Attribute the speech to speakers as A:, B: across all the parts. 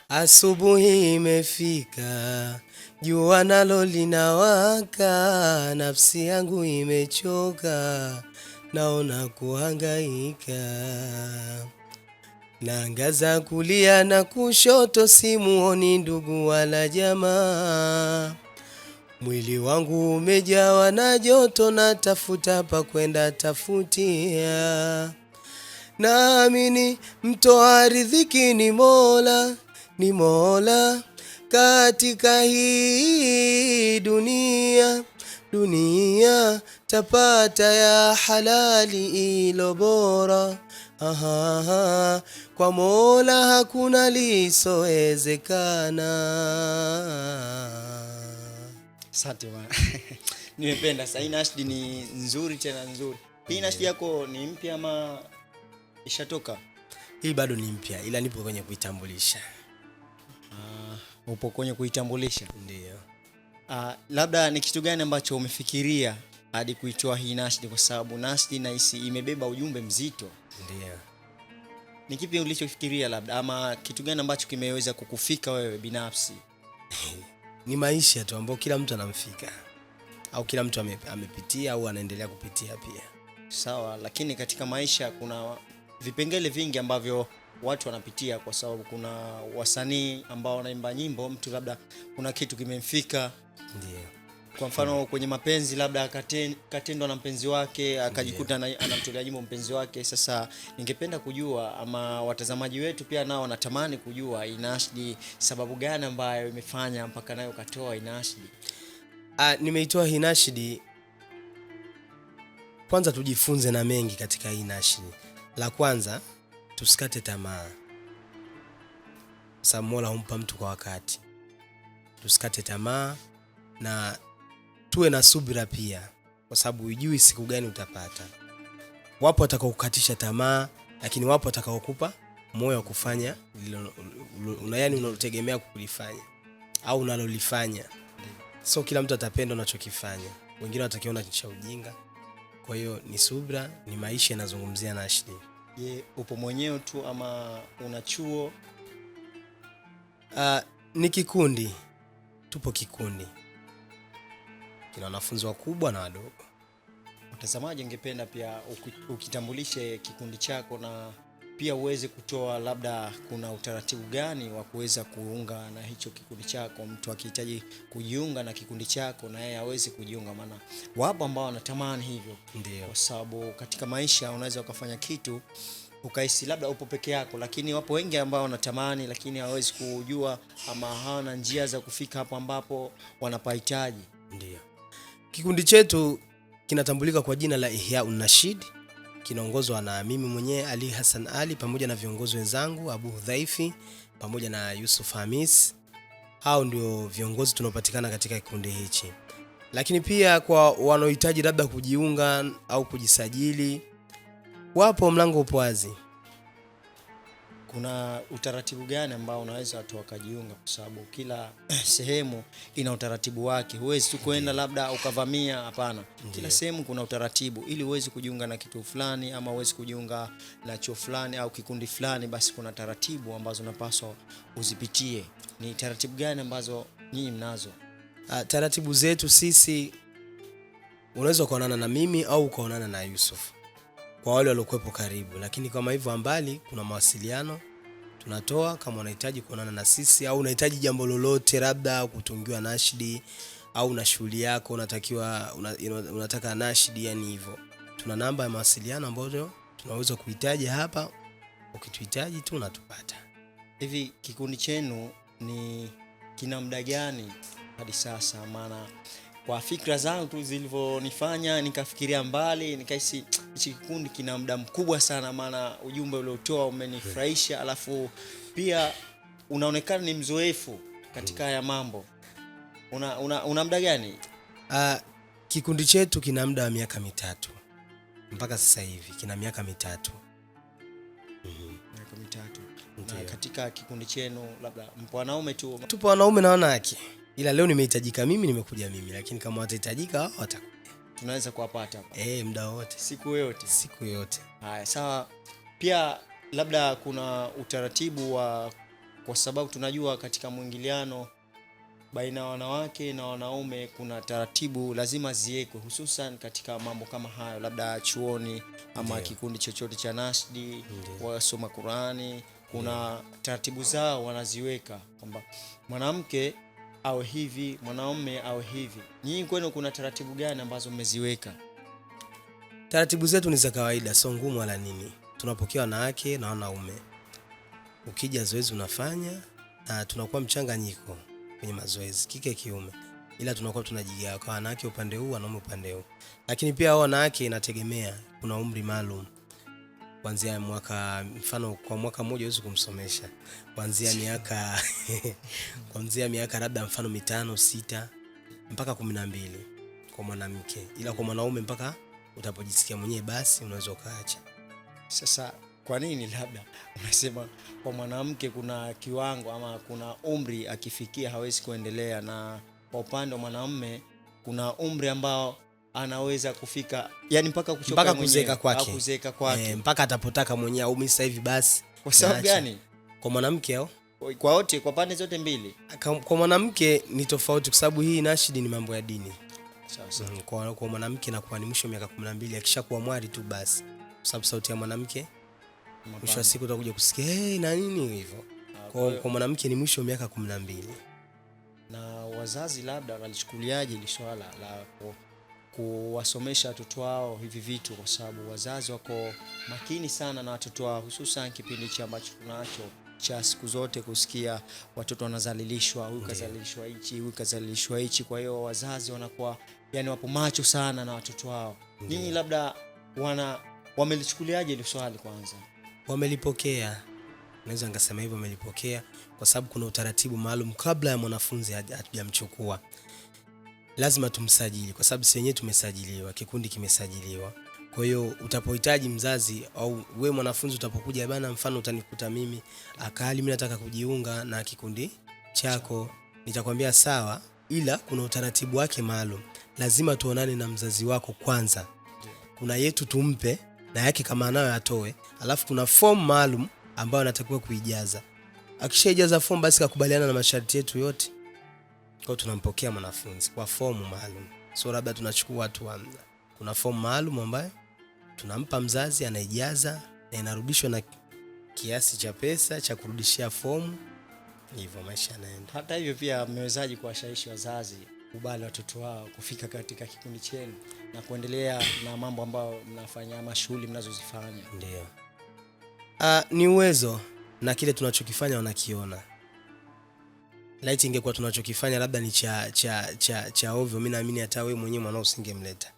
A: Asubuhi imefika, jua nalo linawaka, nafsi yangu imechoka, naona kuhangaika. Naangaza kulia na kushoto, simuoni ndugu wala jamaa. Mwili wangu umejawa na joto, natafuta pa kwenda tafutia. Naamini mtoa riziki ni Mola katika hii dunia tapata ya halali ilo bora. Kwa Mola hakuna lisoezekana.
B: Asante bwana. Nimependa. Sasa hii nashdi ni nzuri tena nzuri. Hii nashdi yako ni mpya ama ishatoka?
A: Hii bado ni mpya, ila nipo kwenye kuitambulisha.
B: Upo kwenye kuitambulisha?
A: Ndio.
B: Labda ni kitu gani ambacho umefikiria hadi kuitoa hii nashdi, kwa sababu nashdi nahisi imebeba ujumbe mzito?
A: Ndio.
B: Ni kipi ulichofikiria labda, ama kitu gani ambacho kimeweza kukufika wewe binafsi?
A: Ni maisha tu ambayo kila mtu anamfika, au kila mtu amepitia au anaendelea kupitia pia.
B: Sawa, lakini katika maisha kuna vipengele vingi ambavyo watu wanapitia, kwa sababu kuna wasanii ambao wanaimba nyimbo, mtu labda kuna kitu kimemfika.
A: Ndio.
B: Kwa mfano kwenye mapenzi, labda katendwa na mpenzi wake, akajikuta anamtolea nyimbo mpenzi wake. Sasa ningependa kujua, ama watazamaji wetu pia nao wanatamani kujua, inashdi sababu gani ambayo imefanya mpaka nayo katoa inashdi?
A: Nimeitoa hii nashdi, kwanza tujifunze na mengi katika hii nashdi. La kwanza, tusikate tamaa, sababu Mola humpa mtu kwa wakati. Tusikate tamaa na tuwe na subira pia, kwa sababu hujui siku gani utapata. Wapo watakao kukatisha tamaa, lakini wapo watakao kukupa moyo wa kufanya yani unalotegemea kulifanya au unalolifanya. So kila mtu atapenda unachokifanya, wengine watakiona cha ujinga. Kwa hiyo ni subira, ni maisha yanazungumzia nashdi.
B: Je, upo mwenyewe tu ama una chuo?
A: Ni kikundi. Tupo kikundi, kina wanafunzi wakubwa na wadogo.
B: Mtazamaji, ningependa pia ukitambulishe kikundi chako, na pia uweze kutoa labda kuna utaratibu gani wa kuweza kuunga na hicho kikundi chako, mtu akihitaji kujiunga na kikundi chako na yeye aweze kujiunga. Maana wapo ambao wanatamani hivyo.
A: Ndio.
B: Kwa sababu katika maisha unaweza ukafanya kitu ukahisi labda upo peke yako, lakini wapo wengi ambao wanatamani lakini hawezi kujua ama hawana njia za kufika hapo ambapo wanapahitaji.
A: Ndio. Kikundi chetu kinatambulika kwa jina la Ihya Nashid, kinaongozwa na mimi mwenyewe Ali Hassan Ali, pamoja na viongozi wenzangu Abu Hudhaifi pamoja na Yusuf Hamis. Hao ndio viongozi tunaopatikana katika kikundi hichi. Lakini pia kwa wanaohitaji labda kujiunga au kujisajili, wapo, mlango upo wazi.
B: Kuna utaratibu gani ambao unaweza watu wakajiunga, kwa sababu kila sehemu ina utaratibu wake. Huwezi tu kwenda labda ukavamia, hapana. Kila sehemu kuna utaratibu. Ili uweze kujiunga na kitu fulani ama uweze kujiunga na chuo fulani au kikundi fulani, basi kuna taratibu ambazo unapaswa uzipitie. Ni taratibu gani ambazo nyinyi mnazo?
A: Taratibu zetu sisi, unaweza kuonana na mimi au kuonana na Yusuf kwa wale waliokuepo karibu, lakini kama hivyo mbali kuna mawasiliano tunatoa. Kama unahitaji kuonana na sisi au unahitaji jambo lolote, labda kutungiwa nashdi au na shughuli yako unataka nashdi, yani hivyo, tuna namba ya mawasiliano ambayo tunaweza kuhitaji hapa. Ukituhitaji tu unatupata.
B: Hivi kikundi chenu ni kina muda gani hadi sasa? Maana kwa fikra zangu tu zilivyonifanya nikafikiria mbali, nikahisi hichi kikundi kina muda mkubwa sana, maana ujumbe uliotoa umenifurahisha, alafu pia unaonekana ni mzoefu katika haya mambo. Una muda gani?
A: Kikundi chetu kina muda wa miaka 3. Mpaka sasa hivi kina miaka 3.
B: Miaka 3. Na katika kikundi chenu labda mpo wanaume tu?
A: Tupo wanaume na wanawake. Ila leo nimehitajika mimi, nimekuja mimi, lakini kama watahitajika wao watakuja.
B: tunaweza kuwapata hapa
A: muda wote, siku yote.
B: Haya, sawa. Pia labda kuna utaratibu kwa sababu tunajua katika mwingiliano baina ya wanawake na wanaume kuna taratibu lazima ziwekwe, hususan katika mambo kama hayo, labda chuoni ama kikundi chochote cha Nashdi, wasoma Qurani, kuna taratibu zao wanaziweka kwamba mwanamke awe hivi, mwanaume awe hivi. Nyinyi kwenu kuna taratibu gani ambazo mmeziweka?
A: Taratibu zetu ni za kawaida, sio ngumu wala nini. Tunapokea wanawake na wanaume. Ukija zoezi unafanya, na tunakuwa mchanganyiko kwenye mazoezi, kike kiume. Ila tunakuwa tunajigawa kwa wanawake upande huu, wanaume upande huu. Lakini pia hao wanawake inategemea, kuna umri maalum. Kuanzia mwaka, mfano kwa mwaka mmoja huwezi kumsomesha. Kuanzia miaka labda mfano 5, 6 mpaka 12 kwa mwanamke. Ila kwa mwanaume mpaka utapojisikia mwenyewe basi unaweza ukaacha.
B: Sasa kwa nini labda unasema kwa mwanamke kuna kiwango ama kuna umri akifikia hawezi kuendelea, na kwa upande wa mwanamume kuna umri ambao anaweza kufika, yani mpaka
A: kuzeeka kwake, mpaka atapotaka mwenyewe au mimi sasa hivi basi?
B: Kwa sababu gani?
A: Kwa mwanamke au
B: kwa wote, kwa pande zote mbili?
A: Kwa mwanamke ni tofauti kwa sababu hii Nashdi ni mambo ya dini.
B: Sawa.
A: Kwa mwanamke na kwa ni mwisho miaka 12 akishakuwa mwari tu basi, kwa sababu sauti ya mwanamke mwisho wa siku utakuja kusikia na nini hivyo. Kwa mwanamke ni mwisho miaka 12.
B: Na wazazi labda walichukuliaje ile swala la kuwasomesha watoto wao hivi vitu, kwa sababu wazazi wako makini sana na watoto wao, hususan kipindi cha ambacho tunacho cha siku zote kusikia watoto wanazalilishwa, huyu kazalilishwa hichi, huyu kazalilishwa hichi. Kwa hiyo wazazi wanakuwa yani wapo macho sana na watoto wao. Nyinyi labda wamelichukuliaje ile swali? Kwanza
A: wamelipokea, naweza ngasema hivyo, wamelipokea kwa sababu kuna utaratibu maalum kabla ya mwanafunzi hajamchukua. Lazima tumsajili kwa sababu sisi wenyewe tumesajiliwa, kikundi kimesajiliwa. Kwa hiyo utapohitaji mzazi au we mwanafunzi utapokuja bana, mfano utanikuta mimi akali mimi nataka kujiunga na kikundi chako, nitakwambia sawa, ila kuna utaratibu wake maalum. Lazima tuonane na mzazi wako kwanza. Kuna yetu tumpe na yake kama anayo atoe, alafu kuna form maalum ambayo anatakiwa kuijaza. Akishaijaza form basi kakubaliana na masharti yetu yote, kwa tunampokea mwanafunzi kwa form maalum. So labda tunachukua watu amna, kuna form maalum ambayo tunampa mzazi, anaijaza na inarudishwa na kiasi cha pesa cha kurudishia form. Hivyo maisha yanaenda.
B: Hata hivyo pia mmewezaji kuwashawishi wazazi kubali watoto wao kufika katika kikundi chenu na kuendelea na mambo ambayo mnafanya ama shughuli mnazozifanya?
A: Ndio. Ni uwezo na kile tunachokifanya wanakiona. Light ingekuwa tunachokifanya labda ni cha ovyo, mimi naamini hata wewe mwenyewe mwanao usingemleta.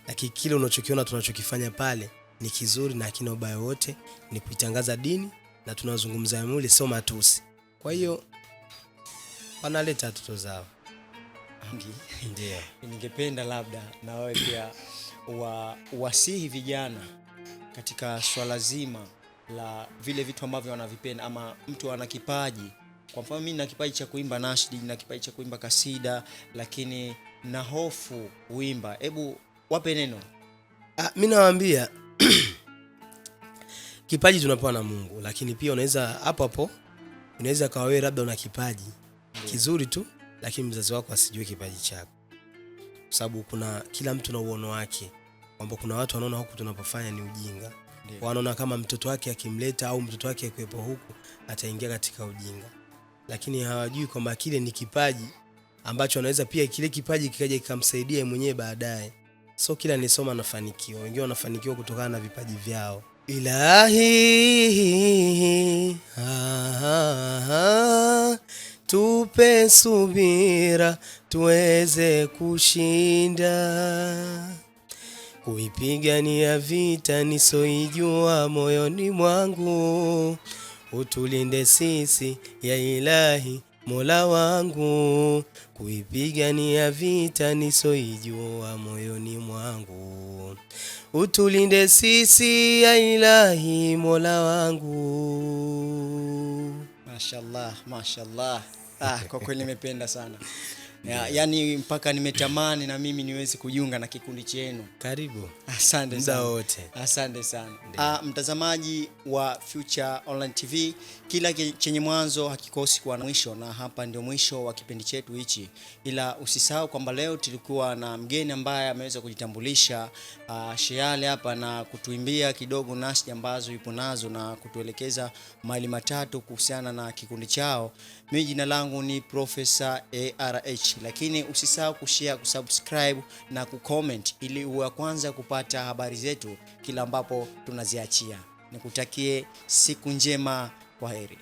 A: Lakini kile unachokiona tunachokifanya pale ni kizuri na hakina ubaya wote, ni kuitangaza dini na tunazungumza mule, sio matusi. Kwa hiyo wanaleta watoto zao.
B: Ndio. Ningependa labda na wewe pia wasihi vijana katika swala zima la vile vitu ambavyo wanavipenda, ama mtu ana kipaji. Kwa mfano mimi nina kipaji cha kuimba Nashdi, nina kipaji cha kuimba kasida, lakini na hofu uimba. Hebu wape neno.
A: Mimi nawaambia kipaji tunapewa na Mungu, lakini pia unaweza hapo unaweza kawa wewe labda una kipaji kizuri tu, lakini mzazi wako asijue kipaji chako. Kwa sababu kuna kila mtu na uono wake, kwamba kuna watu wanaona huku tunapofanya ni ujinga. Wanaona kama mtoto wake akimleta au mtoto wake akiwepo huku ataingia katika ujinga. Lakini hawajui kwamba kile ni kipaji ambacho anaweza pia kile kipaji kikaja kikamsaidia mwenyewe baadaye. So kila nisoma nafanikiwa, wengine wanafanikiwa kutokana na vipaji vyao. Ilahi tupe subira tuweze kushinda, kuipigania vita nisoijua moyoni mwangu. Utulinde sisi ya Ilahi Mola wangu, kuipigania vita nisoijua moyoni mwangu. Utulinde sisi ya Ilahi Mola wangu.
B: Mashallah. Kwa kweli nimependa sana. Yani mpaka nimetamani na mimi niweze kujiunga na kikundi chenu.
A: Karibu.
B: Asante
A: Muda
B: sana.
A: wote.
B: Asante sana. Mtazamaji wa Future Online TV, kila chenye mwanzo hakikosi kuwa na mwisho, na hapa ndio mwisho wa kipindi chetu hichi. Ila usisahau kwamba leo tulikuwa na mgeni ambaye ameweza kujitambulisha Sheale hapa na kutuimbia kidogo nasi ambazo yupo nazo na kutuelekeza maili matatu kuhusiana na kikundi chao. Mimi jina langu ni Professor ARH, lakini usisahau kushare, kusubscribe na kucomment ili uwe kwanza kupata habari zetu kila ambapo tunaziachia. Nikutakie siku njema, kwaheri.